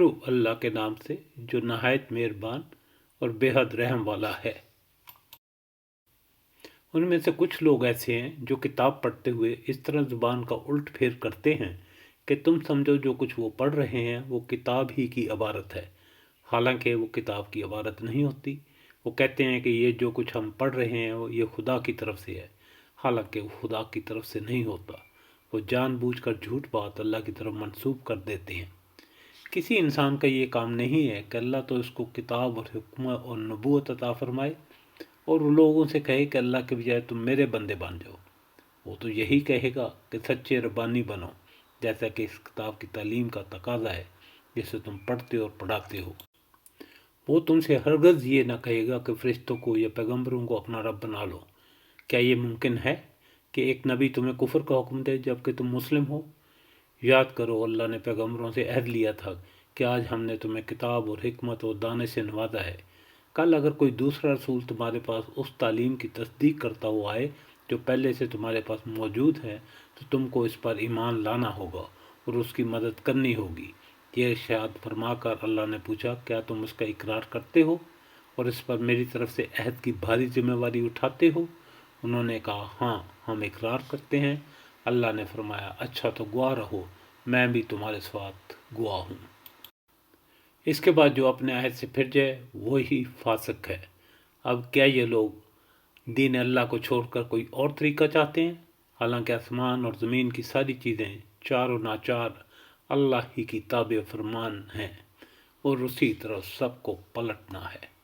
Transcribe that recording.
شروع اللہ کے نام سے جو نہایت مہربان اور بے حد رحم والا ہے۔ ان میں سے کچھ لوگ ایسے ہیں جو کتاب پڑھتے ہوئے اس طرح زبان کا الٹ پھیر کرتے ہیں کہ تم سمجھو جو کچھ وہ پڑھ رہے ہیں وہ کتاب ہی کی عبارت ہے، حالانکہ وہ کتاب کی عبارت نہیں ہوتی۔ وہ کہتے ہیں کہ یہ جو کچھ ہم پڑھ رہے ہیں یہ خدا کی طرف سے ہے، حالانکہ وہ خدا کی طرف سے نہیں ہوتا۔ وہ جان بوجھ کر جھوٹ بات اللہ کی طرف منسوب کر دیتے ہیں۔ کسی انسان کا یہ کام نہیں ہے کہ اللہ تو اس کو کتاب اور حکمت اور نبوت عطا فرمائے اور ان لوگوں سے کہے کہ اللہ کے بجائے تم میرے بندے بن جاؤ۔ وہ تو یہی کہے گا کہ سچے ربانی بنو، جیسا کہ اس کتاب کی تعلیم کا تقاضا ہے جسے تم پڑھتے اور پڑھاتے ہو۔ وہ تم سے ہرگز یہ نہ کہے گا کہ فرشتوں کو یا پیغمبروں کو اپنا رب بنا لو۔ کیا یہ ممکن ہے کہ ایک نبی تمہیں کفر کا حکم دے جبکہ تم مسلم ہو؟ یاد کرو اللہ نے پیغمبروں سے عہد لیا تھا کہ آج ہم نے تمہیں کتاب اور حکمت اور دانش سے نوازا ہے۔ کل اگر کوئی دوسرا رسول تمہارے پاس اس تعلیم کی تصدیق کرتا ہوا آئے جو پہلے سے تمہارے پاس موجود ہے تو تم کو اس پر ایمان لانا ہوگا اور اس کی مدد کرنی ہوگی۔ یہ ارشاد فرما کر اللہ نے پوچھا، کیا تم اس کا اقرار کرتے ہو اور اس پر میری طرف سے عہد کی بھاری ذمہ داری اٹھاتے ہو؟ انہوں نے کہا، ہاں ہم اقرار کرتے ہیں۔ اللہ نے فرمایا، اچھا تو گواہ رہو، میں بھی تمہارے ساتھ گواہ ہوں۔ اس کے بعد جو اپنے عہد سے پھر جائے وہی فاسق ہے۔ اب کیا یہ لوگ دین اللہ کو چھوڑ کر کوئی اور طریقہ چاہتے ہیں؟ حالانکہ آسمان اور زمین کی ساری چیزیں چار و ناچار اللہ ہی کی تابع فرمان ہیں اور اسی طرف سب کو پلٹنا ہے۔